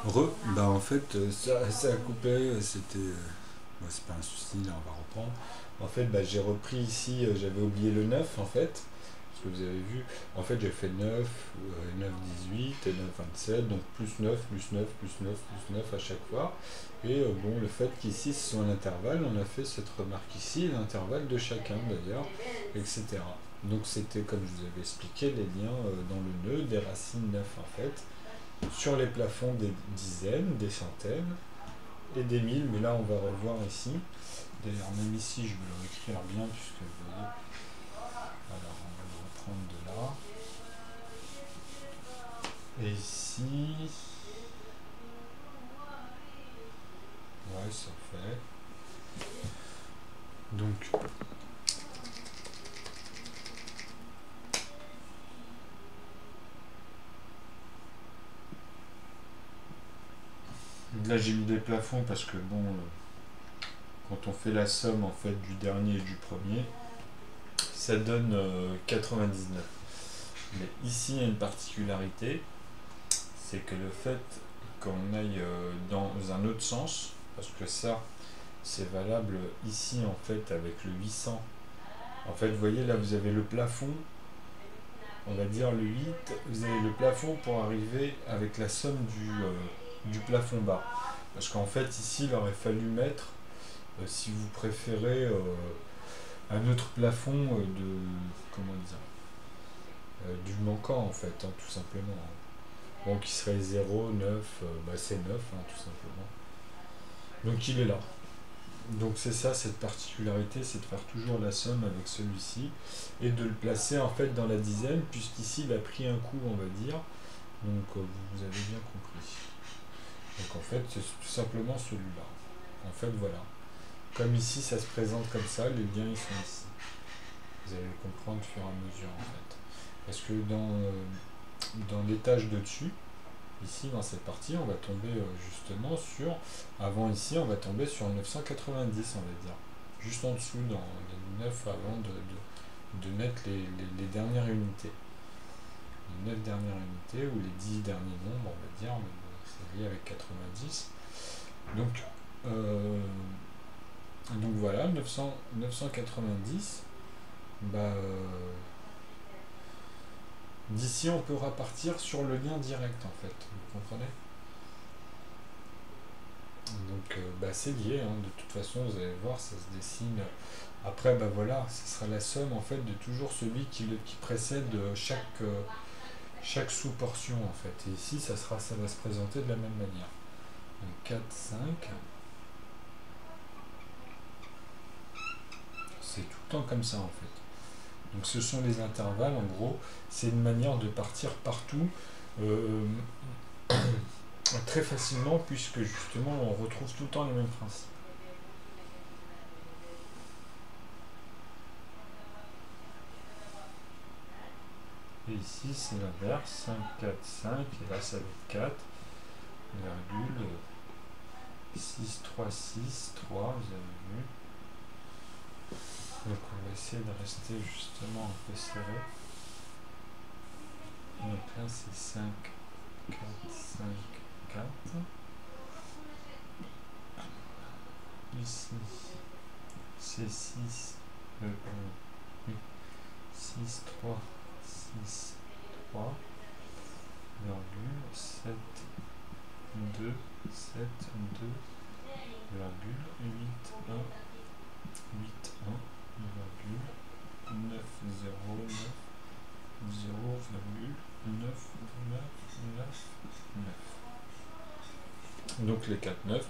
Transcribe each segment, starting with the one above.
Bah en fait, ça a coupé, c'était. Bon, c'est pas un souci, là on va reprendre. En fait, bah, j'ai repris ici, j'avais oublié le 9 en fait, parce que vous avez vu, en fait j'ai fait 9 9, 18 et 9, 27, donc plus 9 plus 9 plus 9 plus 9 à chaque fois. Et bon, le fait qu'ici ce soit un intervalle, on a fait cette remarque ici, l'intervalle de chacun d'ailleurs, etc. Donc c'était comme je vous avais expliqué, les liens dans le nœud des racines 9 en fait sur les plafonds des dizaines, des centaines et des milles, mais là on va revoir ici. D'ailleurs même ici je vais le réécrire bien puisque vous voyez. Alors on va le reprendre de là. Et ici, ouais ça fait. Donc là j'ai mis des plafonds parce que bon, quand on fait la somme en fait du dernier et du premier, ça donne 99. Mais ici il y a une particularité, c'est que le fait qu'on aille dans un autre sens, parce que ça, c'est valable ici en fait avec le 800. En fait, vous voyez là, vous avez le plafond, on va dire le 8, vous avez le plafond pour arriver avec la somme du plafond bas. Parce qu'en fait, ici, il aurait fallu mettre, si vous préférez, un autre plafond comment dire, du manquant en fait, hein, tout simplement. Bon, qui serait 0, 9, bah c'est 9, hein, tout simplement. Donc il est là. Donc c'est ça, cette particularité, c'est de faire toujours la somme avec celui-ci et de le placer en fait dans la dizaine, puisqu'ici il a pris un coup, on va dire. Donc vous avez bien compris. Donc en fait, c'est tout simplement celui-là. En fait, voilà. Comme ici, ça se présente comme ça, les liens ils sont ici. Vous allez comprendre au fur et à mesure en fait. Parce que dans l'étage de dessus, ici dans cette partie, on va tomber justement sur, avant ici, on va tomber sur 990, on va dire. Juste en dessous, dans les 9 avant de mettre les dernières unités. Les 9 dernières unités, ou les 10 derniers nombres, on va dire, mais bon, c'est lié avec 90. Donc, voilà, 990, bah, d'ici on peut repartir sur le lien direct en fait, vous comprenez? Donc bah, c'est lié, hein. De toute façon vous allez voir, ça se dessine. Après bah voilà, ce sera la somme en fait de toujours celui qui précède chaque sous-portion en fait. Et ici ça va se présenter de la même manière. Donc 4, 5, c'est tout le temps comme ça en fait. Donc ce sont les intervalles en gros, c'est une manière de partir partout euh, très facilement puisque justement on retrouve tout le temps les mêmes principes. Et ici, c'est l'inverse, 5, 4, 5, et là, ça va être 4, virgule, 6, 3, 6, 3, vous avez vu. Donc, on va essayer de rester justement un peu serré. Donc là, c'est 5, 4, 5, 4. Ici, c'est 6, 6, 3, 6, 3, virgule, 7, 2, 7, 2, virgule, 8, 1, 8, 1, virgule, 9, 0, 9, 0, virgule, 9, 9, 9, 9. Donc les 4, 9.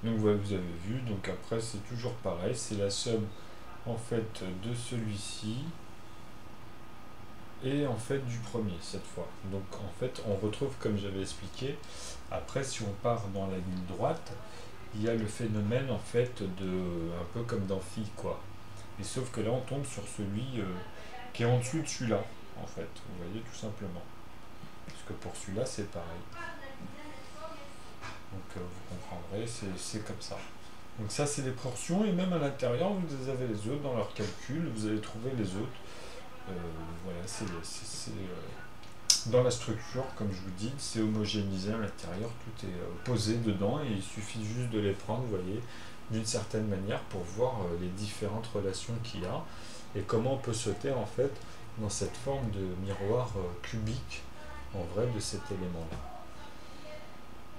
Donc voilà, vous avez vu. Donc après, c'est toujours pareil. C'est la somme en fait de celui-ci et en fait du premier cette fois. Donc en fait, on retrouve comme j'avais expliqué. Après, si on part dans la ligne droite, il y a le phénomène en fait un peu comme dans phi quoi. Et sauf que là, on tombe sur celui qui est en dessous de celui-là, en fait. Vous voyez, tout simplement. Parce que pour celui-là, c'est pareil. Donc vous comprendrez, c'est comme ça. Donc ça, c'est les portions, et même à l'intérieur, vous avez les autres dans leur calcul, vous allez trouver les autres. Voilà, dans la structure, comme je vous dis, c'est homogénéisé à l'intérieur, tout est posé dedans et il suffit juste de les prendre, vous voyez, d'une certaine manière pour voir les différentes relations qu'il y a et comment on peut sauter en fait dans cette forme de miroir cubique en vrai de cet élément-là.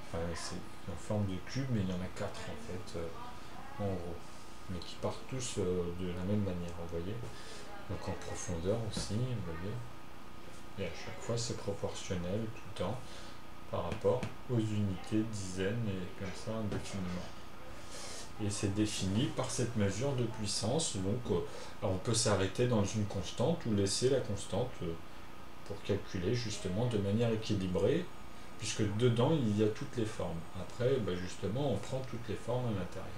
Enfin, c'est en forme de cube, mais il y en a 4 en fait, en gros, mais qui partent tous de la même manière, vous voyez. Donc en profondeur aussi, vous voyez. Et à chaque fois, c'est proportionnel tout le temps par rapport aux unités, dizaines et comme ça indéfiniment. Et c'est défini par cette mesure de puissance. Donc on peut s'arrêter dans une constante ou laisser la constante pour calculer justement de manière équilibrée, puisque dedans il y a toutes les formes. Après, justement, on prend toutes les formes à l'intérieur.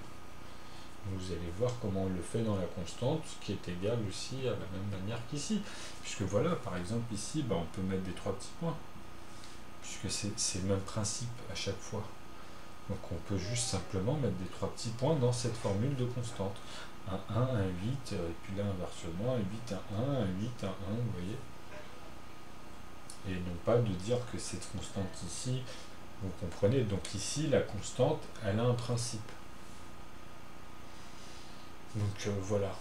Vous allez voir comment on le fait dans la constante, qui est égal aussi à la même manière qu'ici. Puisque voilà, par exemple ici, on peut mettre des 3 petits points. Puisque c'est le même principe à chaque fois. Donc on peut juste simplement mettre des 3 petits points dans cette formule de constante. Un 1, un 8, et puis là inversement, un 8, un 1, un 8, un 1, vous voyez. Et non pas de dire que cette constante ici, vous comprenez, donc ici la constante, elle a un principe. Donc voilà.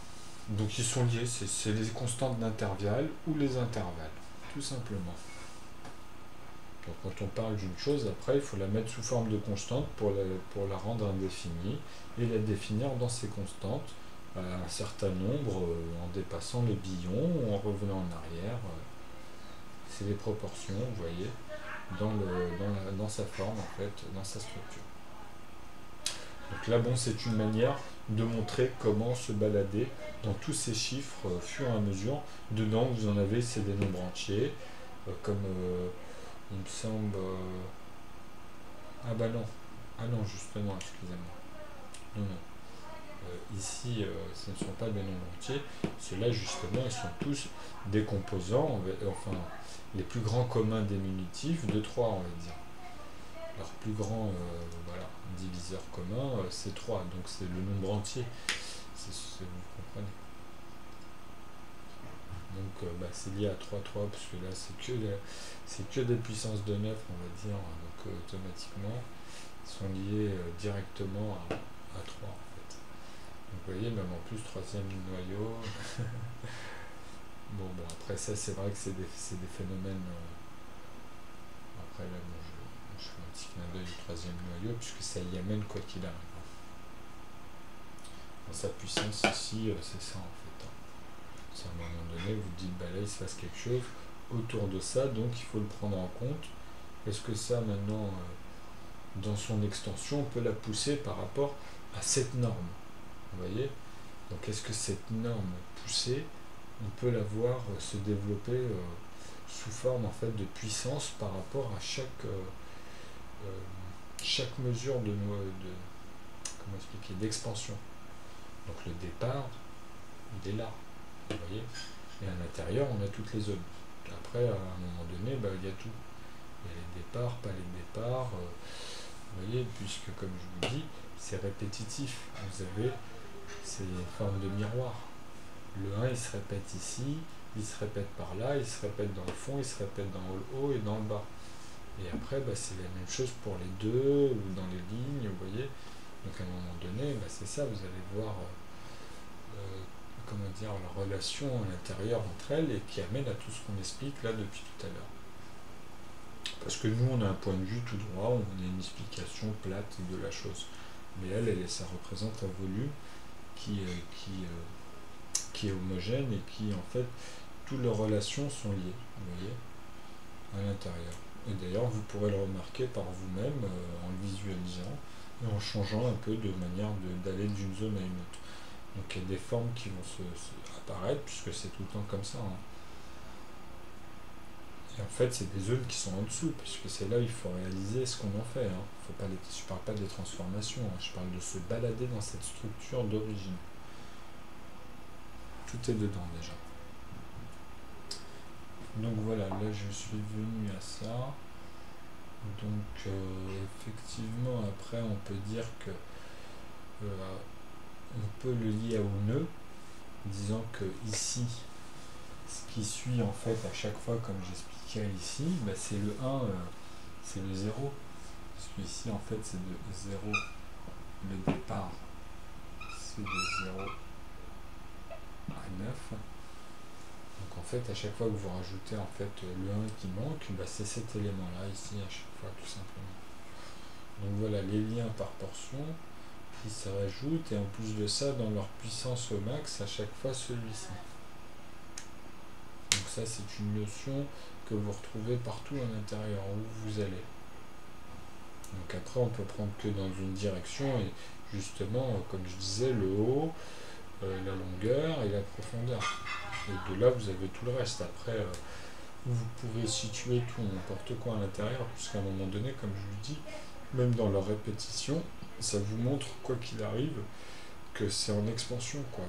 Donc ils sont liés, c'est les constantes d'intervalle ou les intervalles, tout simplement. Donc quand on parle d'une chose, après il faut la mettre sous forme de constante pour la rendre indéfinie et la définir dans ces constantes à un certain nombre en dépassant le billon ou en revenant en arrière. C'est les proportions, vous voyez, dans sa forme en fait, dans sa structure. Donc là, c'est une manière de montrer comment se balader dans tous ces chiffres au fur et à mesure. Dedans, vous en avez, c'est des nombres entiers, comme il me semble... ah non, justement, excusez-moi. Non. Ici, ce ne sont pas des nombres entiers. Ceux-là, justement, ils sont tous des composants, enfin, les plus grands communs diminutifs de 3, on va dire. Leur plus grand diviseur commun, c'est 3, donc c'est le nombre entier. Vous comprenez. Donc c'est lié à 3, parce que là c'est que des puissances de 9, on va dire, donc automatiquement ils sont liés directement à 3 en fait. Donc vous voyez, même en plus, troisième noyau. Bon, après ça c'est vrai que c'est des phénomènes. Après là, je fais un petit clin d'œil au troisième noyau, puisque ça y amène quoi qu'il arrive. Dans sa puissance ici, c'est ça en fait. À un moment donné, vous dites, là il se passe quelque chose autour de ça, donc il faut le prendre en compte. Est-ce que ça maintenant, dans son extension, on peut la pousser par rapport à cette norme? Vous voyez? Donc est-ce que cette norme poussée, on peut la voir se développer sous forme en fait de puissance par rapport à chaque mesure comment expliquer, d'expansion. Donc le départ, il est là, vous voyez, et à l'intérieur on a toutes les zones. Après à un moment donné, il y a tout. Il y a les départs, pas les départs, vous voyez, puisque comme je vous dis, c'est répétitif. Vous avez, c'est une forme de miroir. Le 1 il se répète ici, il se répète par là, il se répète dans le fond, il se répète dans le haut et dans le bas. Et après, c'est la même chose pour les deux, ou dans les lignes, vous voyez. Donc à un moment donné, c'est ça, vous allez voir comment dire, la relation à l'intérieur entre elles et qui amène à tout ce qu'on explique là depuis tout à l'heure. Parce que nous, on a un point de vue tout droit, on a une explication plate de la chose. Mais ça représente un volume qui est homogène et qui, en fait, toutes leurs relations sont liées, vous voyez, à l'intérieur. Et d'ailleurs, vous pourrez le remarquer par vous-même en le visualisant et en changeant un peu de manière d'aller d'une zone à une autre. Donc il y a des formes qui vont apparaître, puisque c'est tout le temps comme ça. Et en fait, c'est des zones qui sont en dessous, puisque c'est là où il faut réaliser ce qu'on en fait. Faut pas je ne parle pas des transformations, je parle de se balader dans cette structure d'origine. Tout est dedans déjà. Donc voilà, là je suis venu à ça. Donc effectivement, après on peut dire que on peut le lier au nœud, disant que ici, ce qui suit en fait à chaque fois, comme j'expliquais, qu'il y a ici, bah, c'est le 1, c'est le 0. Parce qu'ici, en fait, c'est de 0, le départ, c'est de 0 à 9. Donc en fait, à chaque fois que vous rajoutez en fait le 1 qui manque, bah, c'est cet élément-là ici à chaque fois, tout simplement. Donc voilà, les liens par portion, ils se rajoutent, et en plus de ça, dans leur puissance au max, à chaque fois celui-ci. Donc ça, c'est une notion que vous retrouvez partout à l'intérieur où vous allez. Donc après, on peut prendre que dans une direction, et justement, comme je disais, le haut, la longueur et la profondeur. Et de là, vous avez tout le reste. Après, vous pouvez situer tout n'importe quoi à l'intérieur, puisqu'à un moment donné, comme je vous dis, même dans leur répétition, ça vous montre, quoi qu'il arrive, que c'est en expansion, quoi,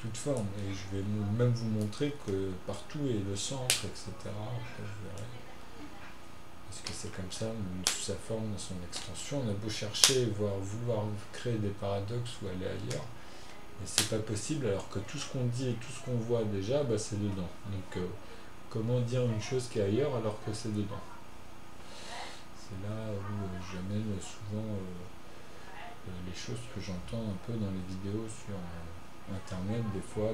toute forme. Et je vais même vous montrer que partout est le centre, etc. Après, je verrai. Parce que c'est comme ça, sous sa forme, dans son extension. On a beau chercher, vouloir créer des paradoxes ou aller ailleurs, mais c'est pas possible, alors que tout ce qu'on dit et tout ce qu'on voit déjà, bah, c'est dedans. Donc comment dire une chose qui est ailleurs alors que c'est dedans? C'est là où j'amène souvent les choses que j'entends un peu dans les vidéos sur internet, des fois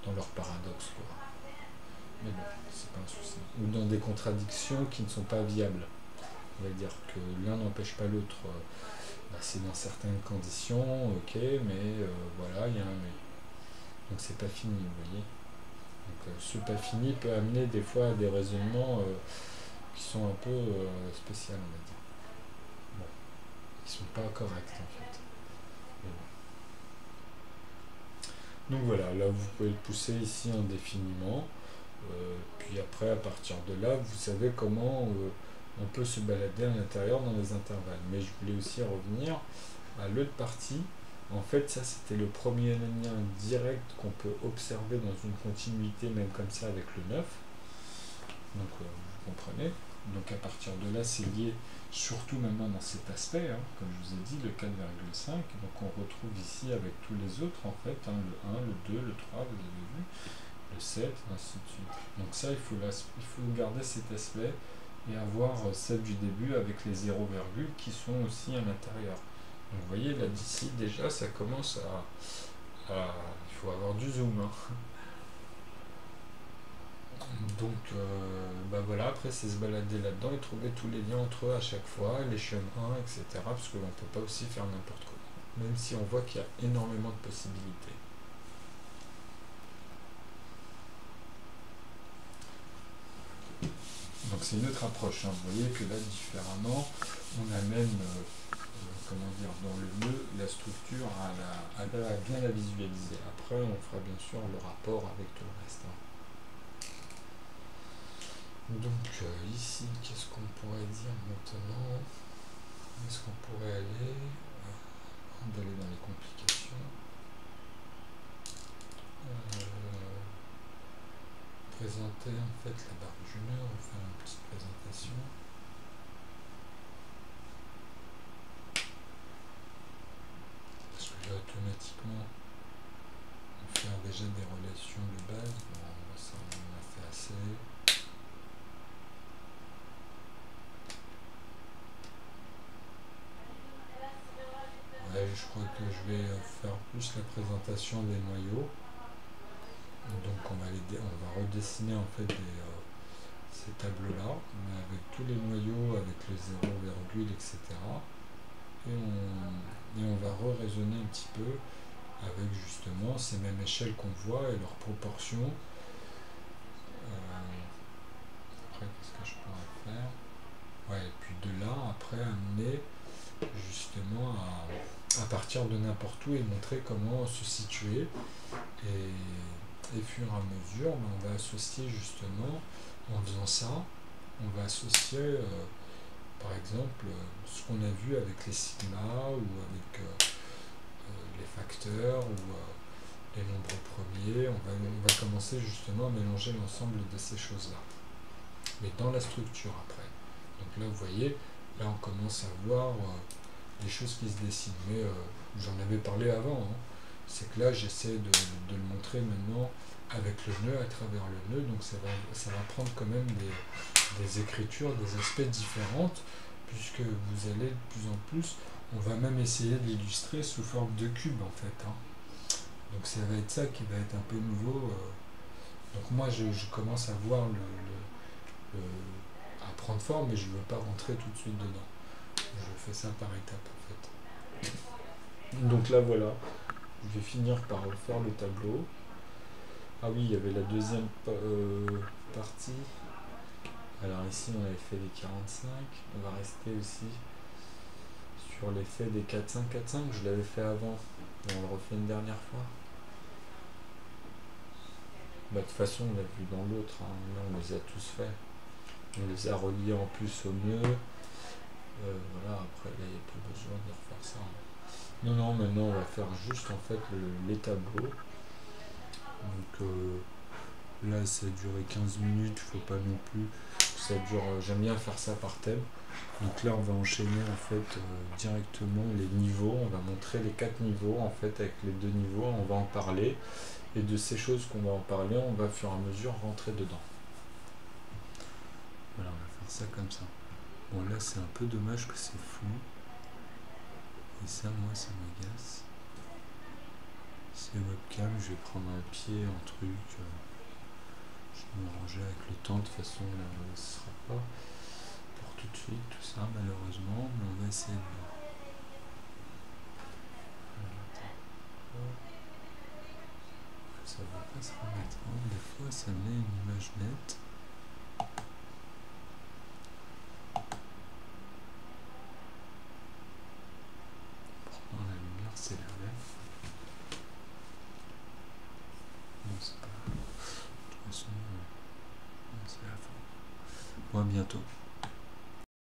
dans leur paradoxe, quoi. Mais bon, c'est pas un souci. Ou dans des contradictions qui ne sont pas viables. On va dire que l'un n'empêche pas l'autre. Bah, c'est dans certaines conditions, ok, mais voilà, il y a un mais. Donc c'est pas fini, vous voyez. Donc ce pas fini peut amener des fois à des raisonnements qui sont un peu spéciaux, on va dire. Bon, ils sont pas corrects en fait. Mais bon. Donc voilà, là vous pouvez le pousser ici indéfiniment. Puis après, à partir de là, vous savez comment on peut se balader à l'intérieur dans les intervalles. Mais je voulais aussi revenir à l'autre partie. En fait, ça c'était le premier lien direct qu'on peut observer dans une continuité, même comme ça, avec le 9. Donc vous comprenez. Donc à partir de là, c'est lié surtout maintenant dans cet aspect, hein, comme je vous ai dit, le 4,5. Donc on retrouve ici avec tous les autres, en fait, hein, le 1, le 2, le 3, vous avez vu, le 7, ainsi de suite. Donc ça, il faut garder cet aspect et avoir celle du début avec les 0, qui sont aussi à l'intérieur. Donc vous voyez, là d'ici, déjà, ça commence il faut avoir du zoom. Hein. Donc, bah voilà, après, c'est se balader là-dedans et trouver tous les liens entre eux à chaque fois, les chemins, etc. Parce qu'on ne peut pas aussi faire n'importe quoi. Même si on voit qu'il y a énormément de possibilités. Donc c'est une autre approche, hein. Vous voyez que là, différemment, on amène, comment dire, dans le nœud, la structure à bien la visualiser. Après, on fera bien sûr le rapport avec tout le reste. Hein. Donc ici, qu'est-ce qu'on pourrait dire maintenant? Où est-ce qu'on pourrait aller? D'aller dans les complications. Présenter en fait la barre du nœud, on va faire une petite présentation. Parce que là automatiquement on va faire déjà des relations de base, bon ça on en a fait assez. Ouais, je crois que je vais faire plus la présentation des noyaux. Donc on va redessiner en fait ces tableaux-là, mais avec tous les noyaux, avec le 0, etc. Et on va re-raisonner un petit peu avec justement ces mêmes échelles qu'on voit et leurs proportions. Après, qu'est-ce que je pourrais faire? Ouais, et puis de là, après, amener justement à partir de n'importe où et montrer comment se situer. Et fur et à mesure, on va associer justement, en faisant ça, on va associer par exemple ce qu'on a vu avec les sigma ou avec les facteurs ou les nombres premiers. On va commencer justement à mélanger l'ensemble de ces choses-là. Mais dans la structure après. Donc là, vous voyez, là on commence à voir des choses qui se dessinent. Mais j'en avais parlé avant. Hein. c'est que là j'essaie de le montrer maintenant avec le nœud, à travers le nœud, donc ça va prendre quand même des écritures, des aspects différentes, puisque vous allez de plus en plus, on va même essayer de l'illustrer sous forme de cube en fait, hein. Donc ça va être ça qui va être un peu nouveau. Donc moi je commence à voir à prendre forme, mais je ne veux pas rentrer tout de suite dedans. Je fais ça par étapes en Donc là voilà, je vais finir par refaire le tableau. Ah oui, il y avait la deuxième partie. Alors ici on avait fait les 45, on va rester aussi sur l'effet des 4-5-4-5, je l'avais fait avant, et on le refait une dernière fois. Bah, de toute façon on l'a vu dans l'autre, hein. Là on les a tous faits. On les a reliés en plus au nœud. Voilà, après là il n'y a plus besoin de refaire ça, hein. Non, maintenant on va faire juste en fait les tableaux. Donc là ça a duré 15 minutes, il ne faut pas non plus que ça dure. J'aime bien faire ça par thème. Donc là on va enchaîner en fait directement les niveaux. On va montrer les 4 niveaux en fait avec les 2 niveaux, on va en parler. Et de ces choses qu'on va en parler, on va au fur et à mesure rentrer dedans. Voilà, on va faire ça comme ça. Bon là c'est un peu dommage que c'est flou. Et ça moi ça m'agace. C'est webcam, je vais prendre un pied, un truc. Je vais m'arranger avec le temps, de toute façon là ce ne sera pas pour tout de suite tout ça malheureusement, mais on va essayer de voir. Ça va pas se remettre, hein. Des fois ça met une image nette. Pourtant la lumière c'est la même. Bon c'est pas grave. De toute façon c'est la fin. Bon, à bientôt.